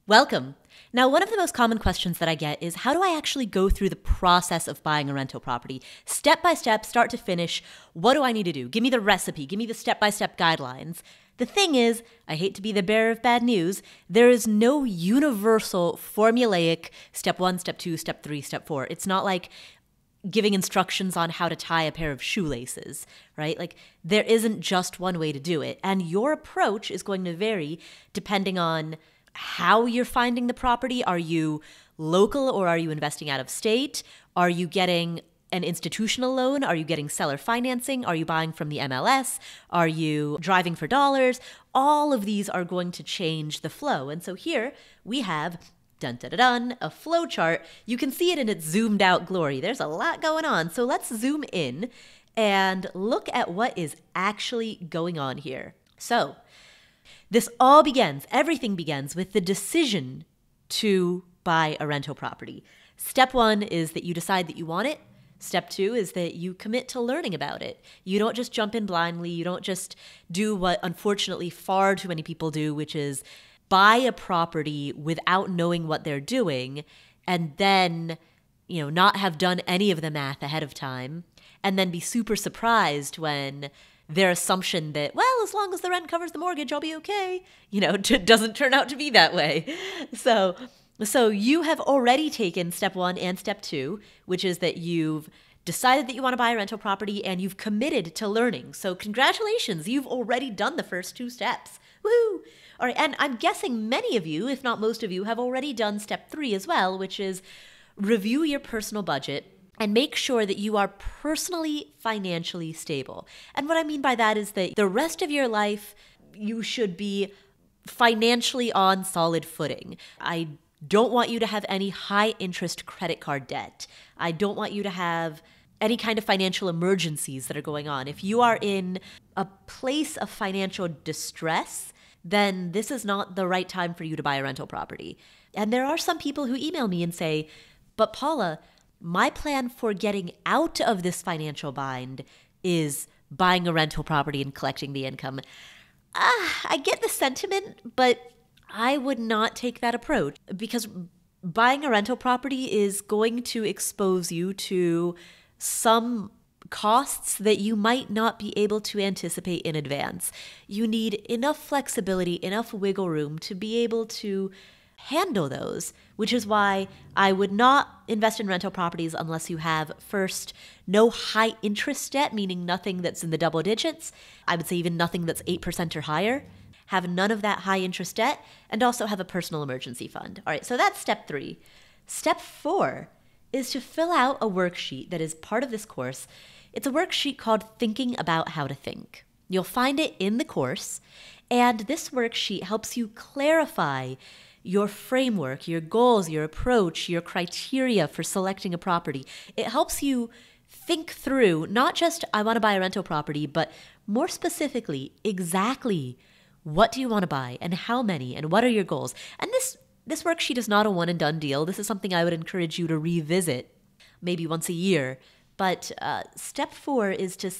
Welcome. Now, one of the most common questions that I get is how do I actually go through the process of buying a rental property? Step by step, start to finish, what do I need to do? Give me the recipe, give me the step-by-step guidelines. The thing is, I hate to be the bearer of bad news, there is no universal formulaic step 1, step 2, step 3, step 4. It's not like giving instructions on how to tie a pair of shoelaces, right? Like there isn't just one way to do it. And your approach is going to vary depending on how you're finding the property. Are you local or are you investing out of state? Are you getting an institutional loan? Are you getting seller financing? Are you buying from the MLS? Are you driving for dollars? All of these are going to change the flow. And so here we have a flow chart. You can see it in its zoomed out glory. There's a lot going on. So let's zoom in and look at what is actually going on here. So everything begins with the decision to buy a rental property. Step 1 is that you decide that you want it. Step 2 is that you commit to learning about it. You don't just jump in blindly. You don't just do what unfortunately far too many people do, which is buy a property without knowing what they're doing and then, not have done any of the math ahead of time and then be super surprised when their assumption that, well, as long as the rent covers the mortgage, I'll be okay, doesn't turn out to be that way. So you have already taken step 1 and step 2, which is that you've decided that you want to buy a rental property and you've committed to learning. So congratulations, you've already done the first 2 steps. Woohoo! All right, and I'm guessing many of you, if not most of you, have already done step 3 as well, which is review your personal budget and make sure that you are personally financially stable. And what I mean by that is that the rest of your life, you should be financially on solid footing. I don't want you to have any high interest credit card debt. I don't want you to have any kind of financial emergencies that are going on. If you are in a place of financial distress, then this is not the right time for you to buy a rental property. And there are some people who email me and say, but Paula, my plan for getting out of this financial bind is buying a rental property and collecting the income. I get the sentiment, but I would not take that approach because buying a rental property is going to expose you to some costs that you might not be able to anticipate in advance. You need enough flexibility, enough wiggle room to be able to handle those, which is why I would not invest in rental properties unless you have, first, no high interest debt, meaning nothing that's in the double digits. I would say even nothing that's 8% or higher. Have none of that high interest debt, and also have a personal emergency fund. All right, so that's step 3. Step 4 is to fill out a worksheet that is part of this course. It's a worksheet called Thinking About How to Think. You'll find it in the course, and this worksheet helps you clarify your framework, your goals, your approach, your criteria for selecting a property. It helps you think through not just I want to buy a rental property, but more specifically, exactly what do you want to buy and how many and what are your goals? And this worksheet is not a one and done deal. This is something I would encourage you to revisit maybe once a year. But step 4 is to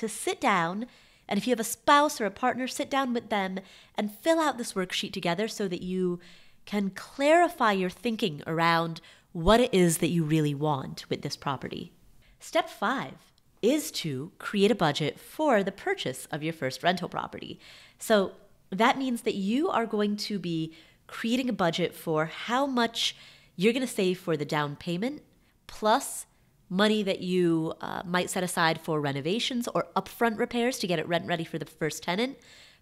sit down, and if you have a spouse or a partner, sit down with them and fill out this worksheet together so that you can clarify your thinking around what it is that you really want with this property. Step 5 is to create a budget for the purchase of your first rental property. So that means that you are going to be creating a budget for how much you're going to save for the down payment, plus money that you might set aside for renovations or upfront repairs to get it rent ready for the first tenant,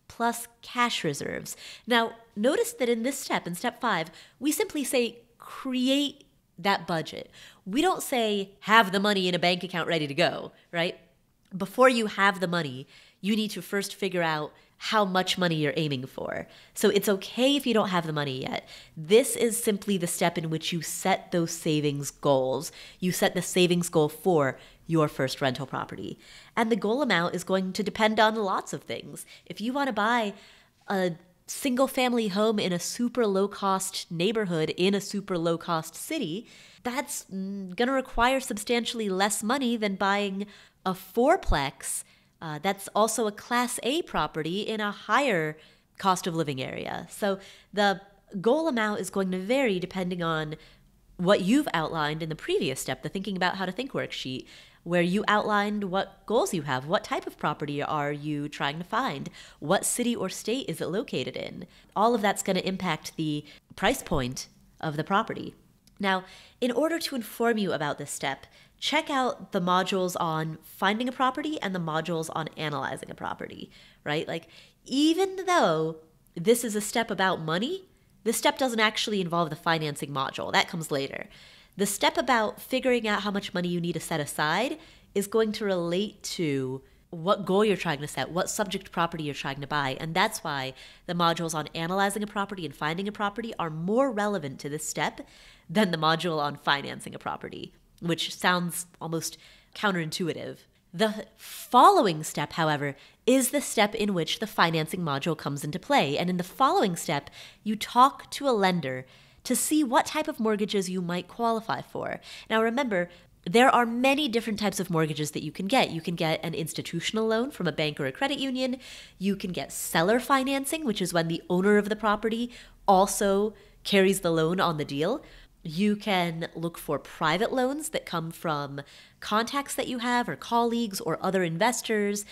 plus cash reserves. Now, notice that in this step, in step 5, we simply say create that budget. We don't say have the money in a bank account ready to go, right? Before you have the money, you need to first figure out how much money you're aiming for. So it's okay if you don't have the money yet. This is simply the step in which you set those savings goals. You set the savings goal for your first rental property. And the goal amount is going to depend on lots of things. If you want to buy a single family home in a super low cost neighborhood in a super low cost city, that's going to require substantially less money than buying a fourplex that's also a Class A property in a higher cost of living area. So the goal amount is going to vary depending on what you've outlined in the previous step, the thinking about how to think worksheet, where you outlined what goals you have. What type of property are you trying to find? What city or state is it located in? All of that's going to impact the price point of the property. Now, in order to inform you about this step, check out the modules on finding a property and the modules on analyzing a property, right? Like, even though this is a step about money, this step doesn't actually involve the financing module. That comes later. The step about figuring out how much money you need to set aside is going to relate to what goal you're trying to set, what subject property you're trying to buy. And that's why the modules on analyzing a property and finding a property are more relevant to this step than the module on financing a property, which sounds almost counterintuitive. The following step, however, is the step in which the financing module comes into play. And in the following step, you talk to a lender to see what type of mortgages you might qualify for. Now remember, there are many different types of mortgages that you can get. You can get an institutional loan from a bank or a credit union. You can get seller financing, which is when the owner of the property also carries the loan on the deal. You can look for private loans that come from contacts that you have or colleagues or other investors.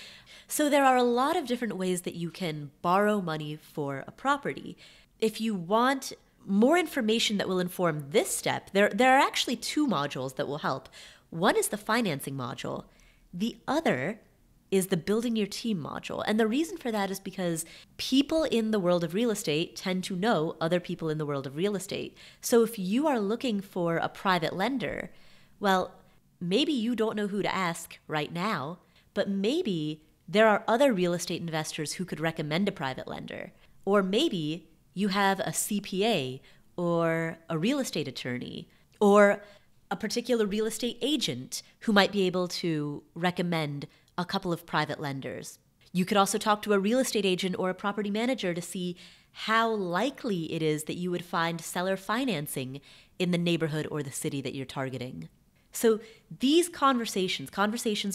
So there are a lot of different ways that you can borrow money for a property. If you want more information that will inform this step, there are actually two modules that will help. One is the financing module. The other is the building your team module. And the reason for that is because people in the world of real estate tend to know other people in the world of real estate. So if you are looking for a private lender, well, maybe you don't know who to ask right now, but maybe there are other real estate investors who could recommend a private lender. Or maybe you have a CPA or a real estate attorney or a particular real estate agent who might be able to recommend a couple of private lenders. You could also talk to a real estate agent or a property manager to see how likely it is that you would find seller financing in the neighborhood or the city that you're targeting. So these conversations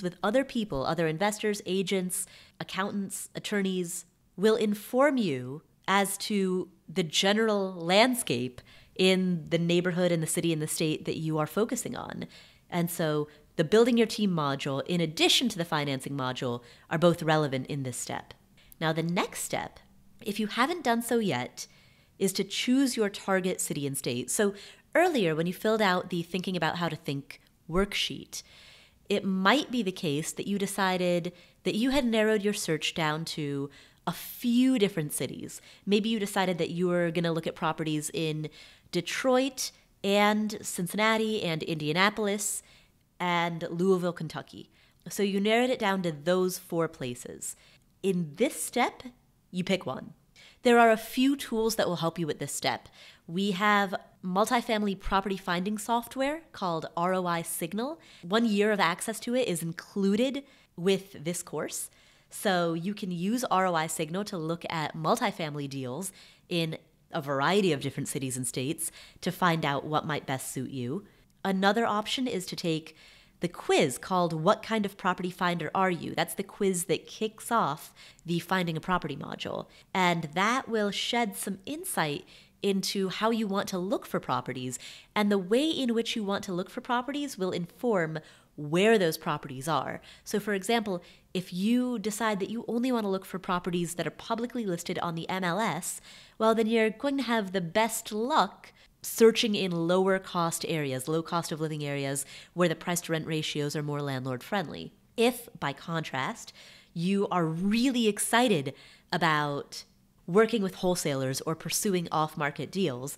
with other people, other investors, agents, accountants, attorneys, will inform you as to the general landscape in the neighborhood and the city and the state that you are focusing on. And so the building your team module, in addition to the financing module, are both relevant in this step. Now, the next step, if you haven't done so yet, is to choose your target city and state. So earlier, when you filled out the thinking about how to think worksheet, it might be the case that you decided that you had narrowed your search down to a few different cities. Maybe you decided that you were going to look at properties in Detroit and Cincinnati and Indianapolis and Louisville, Kentucky. So you narrowed it down to those 4 places. In this step, you pick one. There are a few tools that will help you with this step. We have multifamily property finding software called ROI Signal. 1 year of access to it is included with this course. So you can use ROI Signal to look at multifamily deals in a variety of different cities and states to find out what might best suit you. Another option is to take the quiz called What Kind of Property Finder Are You? That's the quiz that kicks off the Finding a Property module. And that will shed some insight into how you want to look for properties. And the way in which you want to look for properties will inform where those properties are. So for example, if you decide that you only want to look for properties that are publicly listed on the MLS, well, then you're going to have the best luck searching in lower cost areas, low cost of living areas where the price to rent ratios are more landlord friendly. If, by contrast, you are really excited about working with wholesalers or pursuing off-market deals,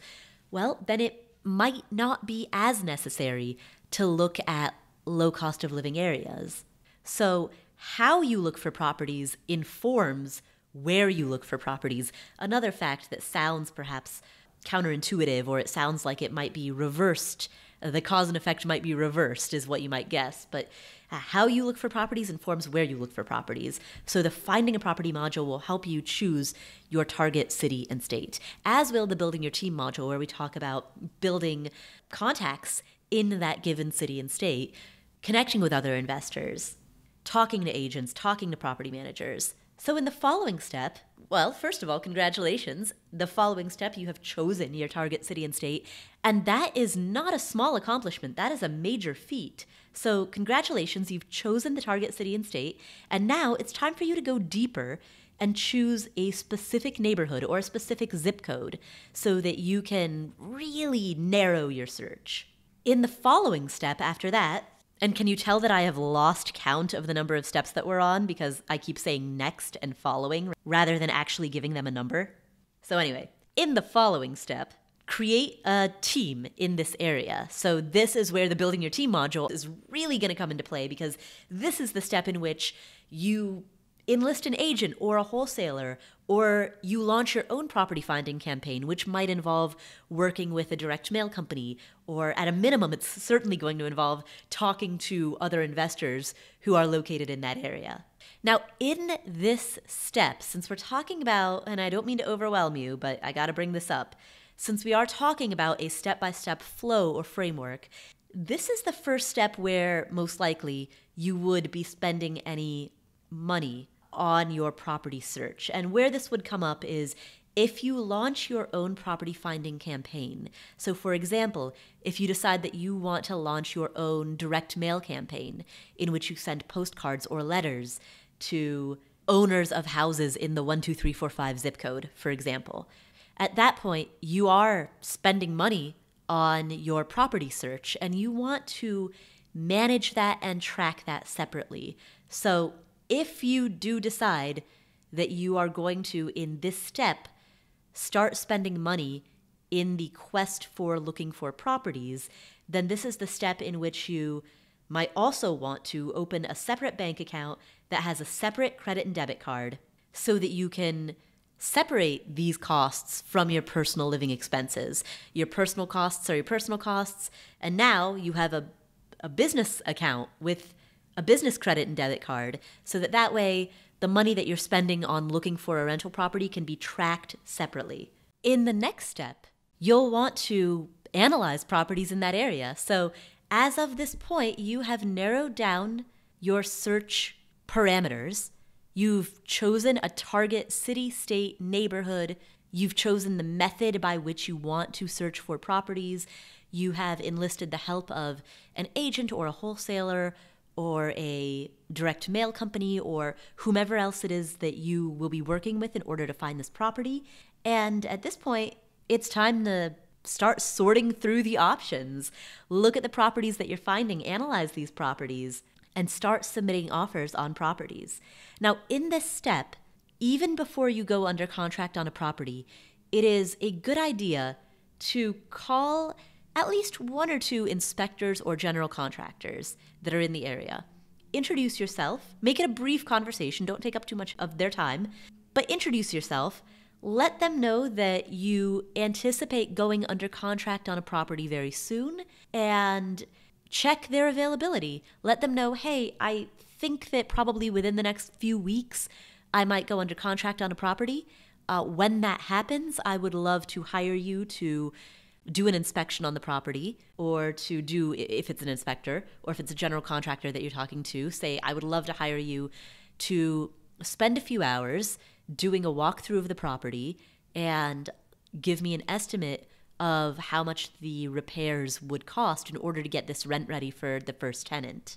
well, then it might not be as necessary to look at low cost of living areas. So how you look for properties informs where you look for properties. Another fact that sounds perhaps counterintuitive, or it sounds like it might be reversed. The cause and effect might be reversed is what you might guess, but how you look for properties informs where you look for properties. So the Finding a Property module will help you choose your target city and state, as will the Building Your Team module, where we talk about building contacts in that given city and state, connecting with other investors, talking to agents, talking to property managers. So in the following step, Well, first of all, congratulations. The following step, you have chosen your target city and state, and that is not a small accomplishment. That is a major feat. So, congratulations, you've chosen the target city and state, and now it's time for you to go deeper and choose a specific neighborhood or a specific zip code so that you can really narrow your search. In the following step after that, and can you tell that I have lost count of the number of steps that we're on because I keep saying next and following rather than actually giving them a number? So anyway, in the following step, create a team in this area. So this is where the building your team module is really going to come into play, because this is the step in which you enlist an agent or a wholesaler, or you launch your own property finding campaign, which might involve working with a direct mail company, or at a minimum, it's certainly going to involve talking to other investors who are located in that area. Now, in this step, since we're talking about, and I don't mean to overwhelm you, but I got to bring this up, since we are talking about a step-by-step flow or framework, this is the first step where most likely you would be spending any money on your property search. And where this would come up is if you launch your own property finding campaign. So for example, if you decide that you want to launch your own direct mail campaign in which you send postcards or letters to owners of houses in the 12345 zip code, for example, at that point, you are spending money on your property search, and you want to manage that and track that separately. So if you do decide that you are going to, in this step, start spending money in the quest for looking for properties, then this is the step in which you might also want to open a separate bank account that has a separate credit and debit card so that you can separate these costs from your personal living expenses. Your personal costs are your personal costs, and now you have a business account with a business credit and debit card, so that way the money that you're spending on looking for a rental property can be tracked separately. In the next step, you'll want to analyze properties in that area. So as of this point, you have narrowed down your search parameters. You've chosen a target city, state, neighborhood. You've chosen the method by which you want to search for properties. You have enlisted the help of an agent or a wholesaler or a direct mail company or whomever else it is that you will be working with in order to find this property. And at this point, it's time to start sorting through the options. Look at the properties that you're finding, analyze these properties, and start submitting offers on properties. Now, in this step, even before you go under contract on a property, it is a good idea to call at least one or two inspectors or general contractors that are in the area. Introduce yourself, make it a brief conversation, don't take up too much of their time, but introduce yourself. Let them know that you anticipate going under contract on a property very soon, and check their availability. Let them know, hey, I think that probably within the next few weeks, I might go under contract on a property. When that happens, I would love to hire you to do an inspection on the property, or to do, if it's an inspector, or if it's a general contractor that you're talking to, say, I would love to hire you to spend a few hours doing a walkthrough of the property and give me an estimate of how much the repairs would cost in order to get this rent ready for the first tenant.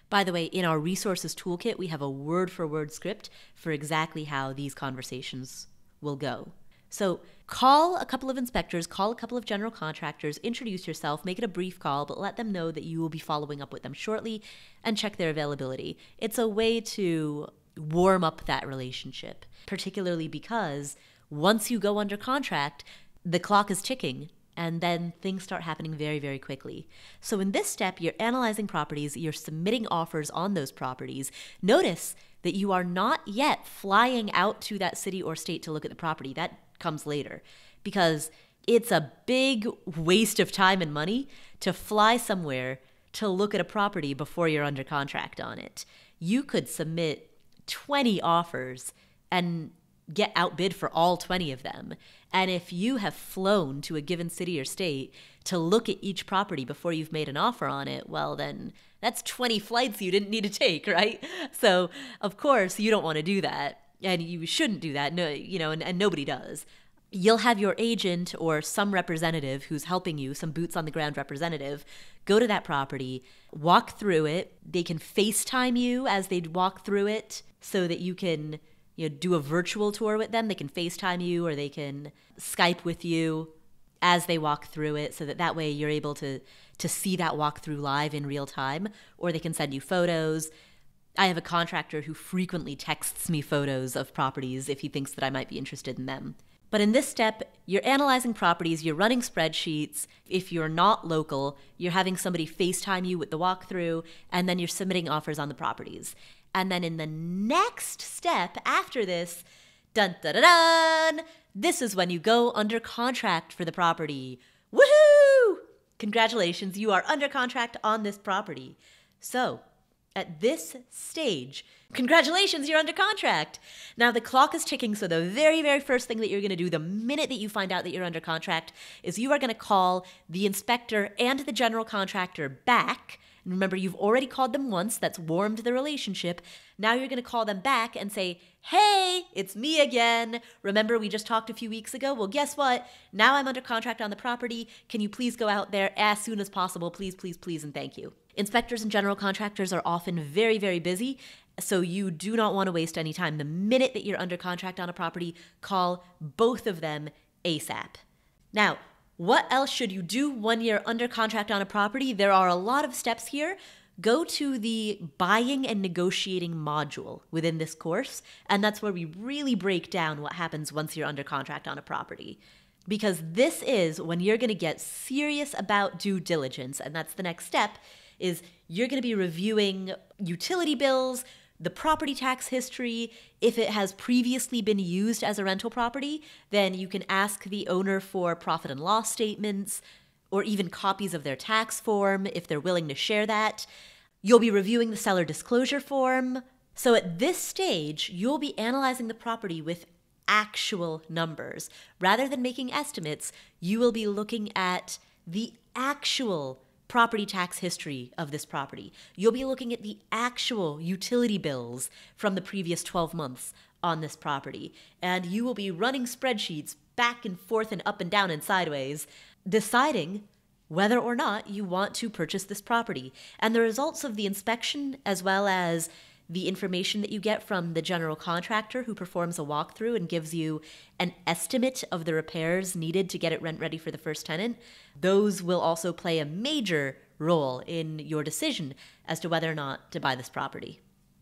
By the way, in our resources toolkit, we have a word-for-word script for exactly how these conversations will go. So call a couple of inspectors, call a couple of general contractors, introduce yourself, make it a brief call, but let them know that you will be following up with them shortly and check their availability. It's a way to warm up that relationship, particularly because once you go under contract, the clock is ticking, and then things start happening very, very quickly. So in this step, you're analyzing properties, you're submitting offers on those properties. Notice that you are not yet flying out to that city or state to look at the property. That comes later, because it's a big waste of time and money to fly somewhere to look at a property before you're under contract on it. You could submit 20 offers and get outbid for all 20 of them. And if you have flown to a given city or state to look at each property before you've made an offer on it, well, then that's 20 flights you didn't need to take, right? So, of course, you don't want to do that. and you shouldn't do that, no, and nobody does. You'll have your agent or some representative who's helping you, some boots on the ground representative, go to that property, walk through it. They can FaceTime you as they walk through it so that you can do a virtual tour with them. They can FaceTime you or they can Skype with you as they walk through it so that way you're able to see that walkthrough live in real time, or they can send you photos. I have a contractor who frequently texts me photos of properties if he thinks that I might be interested in them. But in this step, you're analyzing properties, you're running spreadsheets. If you're not local, you're having somebody FaceTime you with the walkthrough, and then you're submitting offers on the properties. And then in the next step after this, dun dun dun dun, this is when you go under contract for the property. Woohoo! Congratulations, you are under contract on this property. So, at this stage, congratulations, you're under contract. Now the clock is ticking, so the very, very first thing that you're gonna do the minute that you find out that you're under contract is you are gonna call the inspector and the general contractor back. And remember, you've already called them once, that's warmed the relationship. Now you're gonna call them back and say, hey, it's me again. Remember we just talked a few weeks ago? Well, guess what? Now I'm under contract on the property. Can you please go out there as soon as possible? Please, please, please, and thank you. Inspectors and general contractors are often very, very busy, so you do not want to waste any time. The minute that you're under contract on a property, call both of them ASAP. Now, what else should you do when you're under contract on a property? There are a lot of steps here. Go to the buying and negotiating module within this course, and that's where we really break down what happens once you're under contract on a property. Because this is when you're going to get serious about due diligence, and that's the next step, is you're going to be reviewing utility bills, the property tax history. If it has previously been used as a rental property, then you can ask the owner for profit and loss statements or even copies of their tax form if they're willing to share that. You'll be reviewing the seller disclosure form. So at this stage, you'll be analyzing the property with actual numbers. Rather than making estimates, you will be looking at the actual property tax history of this property. You'll be looking at the actual utility bills from the previous 12 months on this property. And you will be running spreadsheets back and forth and up and down and sideways, deciding whether or not you want to purchase this property. And the results of the inspection, as well as the information that you get from the general contractor who performs a walkthrough and gives you an estimate of the repairs needed to get it rent ready for the first tenant, those will also play a major role in your decision as to whether or not to buy this property.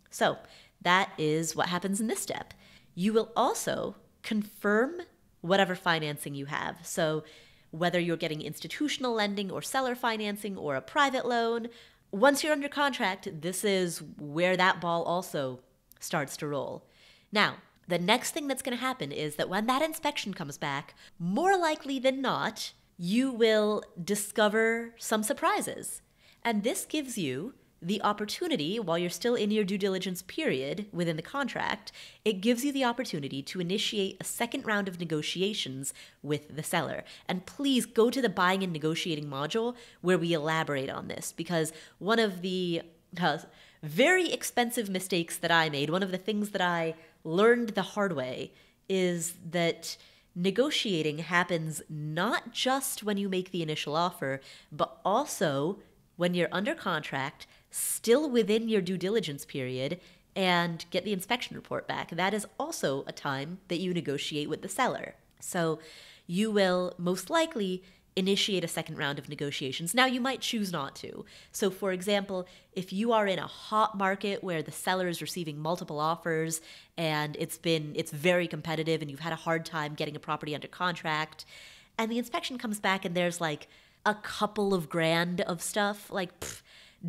So that is what happens in this step. You will also confirm whatever financing you have. So whether you're getting institutional lending or seller financing or a private loan, once you're under contract, this is where that ball also starts to roll. Now, the next thing that's going to happen is that when that inspection comes back, more likely than not, you will discover some surprises. And this gives you the opportunity, while you're still in your due diligence period within the contract, it gives you the opportunity to initiate a second round of negotiations with the seller. And please go to the buying and negotiating module where we elaborate on this, because one of the very expensive mistakes that I made, one of the things that I learned the hard way, is that negotiating happens not just when you make the initial offer, but also when you're under contract, still within your due diligence period, and get the inspection report back. That is also a time that you negotiate with the seller. So you will most likely initiate a second round of negotiations. Now, you might choose not to. So for example, if you are in a hot market where the seller is receiving multiple offers and it's very competitive and you've had a hard time getting a property under contract, and the inspection comes back and there's like a couple of grand of stuff,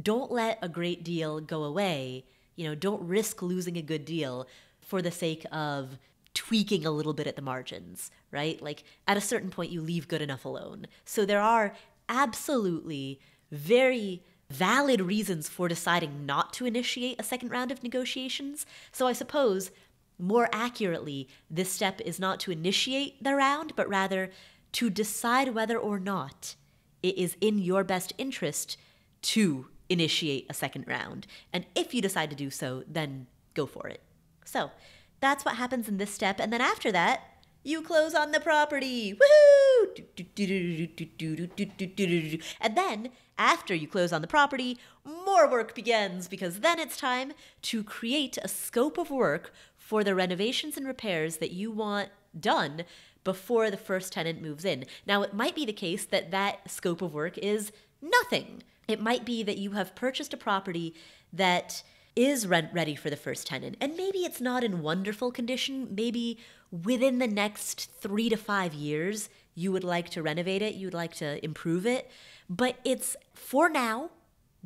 don't let a great deal go away. Don't risk losing a good deal for the sake of tweaking a little bit at the margins, right? At a certain point, you leave good enough alone. So there are absolutely very valid reasons for deciding not to initiate a second round of negotiations. So I suppose, more accurately, this step is not to initiate the round, but rather to decide whether or not it is in your best interest to initiate a second round. And if you decide to do so, then go for it. So That's what happens in this step. And then after that, you close on the property. Woohoo! And then, after you close on the property, more work begins because then it's time to create a scope of work for the renovations and repairs that you want done before the first tenant moves in. Now, it might be the case that that scope of work is nothing. It might be that you have purchased a property that is rent ready for the first tenant, and maybe it's not in wonderful condition. Maybe within the next 3 to 5 years, you would like to renovate it, you would like to improve it, but it's, for now,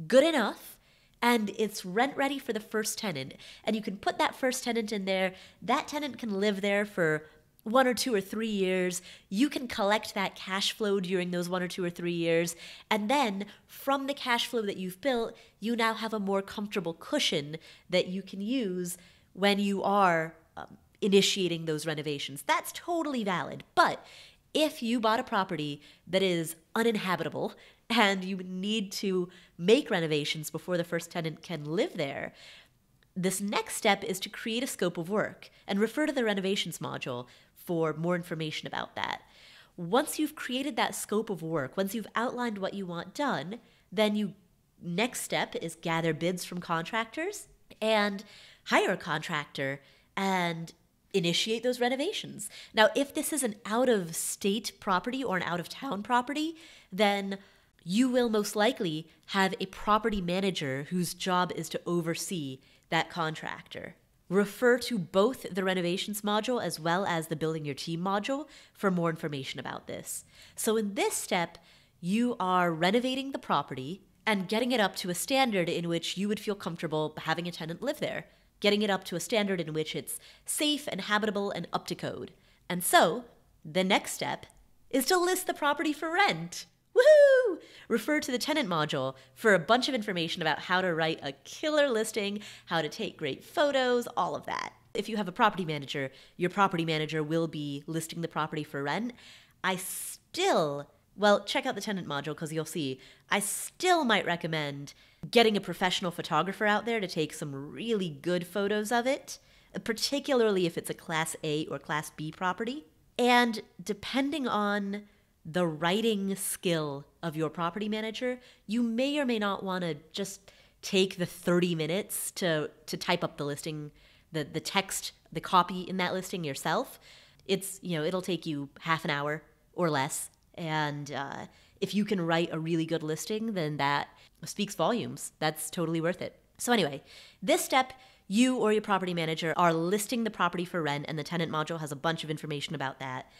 good enough, and it's rent ready for the first tenant. And you can put that first tenant in there. That tenant can live there for 1 or 2 or 3 years. You can collect that cash flow during those 1 or 2 or 3 years. And then from the cash flow that you've built, you now have a more comfortable cushion that you can use when you are initiating those renovations. That's totally valid. But if you bought a property that is uninhabitable and you need to make renovations before the first tenant can live there, this next step is to create a scope of work and refer to the renovations module for more information about that. Once you've created that scope of work, once you've outlined what you want done, then next step is gather bids from contractors and hire a contractor and initiate those renovations. Now, if this is an out-of-state property or an out-of-town property, then you will most likely have a property manager whose job is to oversee that contractor. Refer to both the renovations module as well as the building your team module for more information about this. So in this step, you are renovating the property and getting it up to a standard in which you would feel comfortable having a tenant live there, getting it up to a standard in which it's safe and habitable and up to code. And so the next step is to list the property for rent. Woohoo! Refer to the tenant module for a bunch of information about how to write a killer listing, how to take great photos, all of that. If you have a property manager, your property manager will be listing the property for rent. Check out the tenant module because you'll see, I still might recommend getting a professional photographer out there to take some really good photos of it, particularly if it's a Class A or Class B property. And depending on the writing skill of your property manager, you may or may not want to just take the 30 minutes to type up the listing, the text, the copy in that listing yourself. It'll take you half an hour or less. And if you can write a really good listing, then that speaks volumes. That's totally worth it. So anyway, this step, you or your property manager are listing the property for rent, and the tenant module has a bunch of information about that.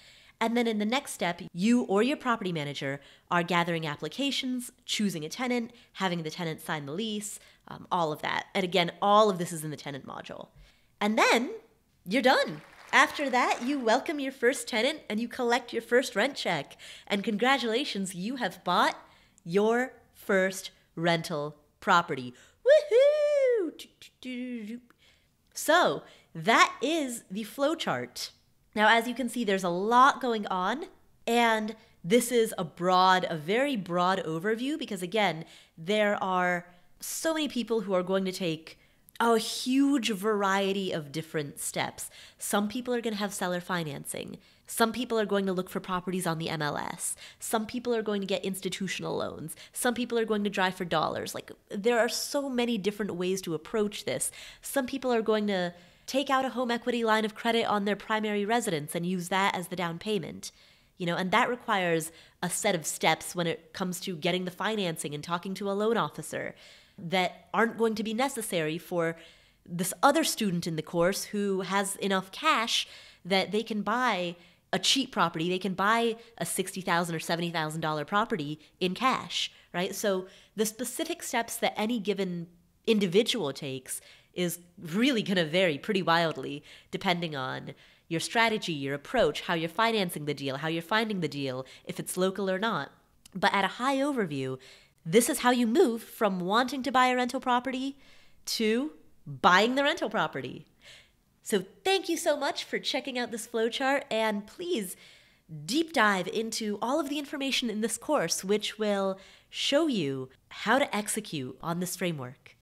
And then in the next step, you or your property manager are gathering applications, choosing a tenant, having the tenant sign the lease, all of that. And again, all of this is in the tenant module. And then you're done. After that, you welcome your first tenant and you collect your first rent check. And congratulations, you have bought your first rental property. Woohoo! So that is the flowchart. Now, as you can see, there's a lot going on, and this is a very broad overview because, again, there are so many people who are going to take a huge variety of different steps. Some people are going to have seller financing. Some people are going to look for properties on the MLS. Some people are going to get institutional loans. Some people are going to drive for dollars. There are so many different ways to approach this. Some people are going to take out a home equity line of credit on their primary residence and use that as the down payment. And that requires a set of steps when it comes to getting the financing and talking to a loan officer that aren't going to be necessary for this other student in the course who has enough cash that they can buy a cheap property. They can buy a $60,000 or $70,000 property in cash, right? So the specific steps that any given individual takes is really going to vary pretty wildly depending on your strategy, your approach, how you're financing the deal, how you're finding the deal, if it's local or not. But at a high overview, this is how you move from wanting to buy a rental property to buying the rental property. So thank you so much for checking out this flowchart, and please deep dive into all of the information in this course, which will show you how to execute on this framework.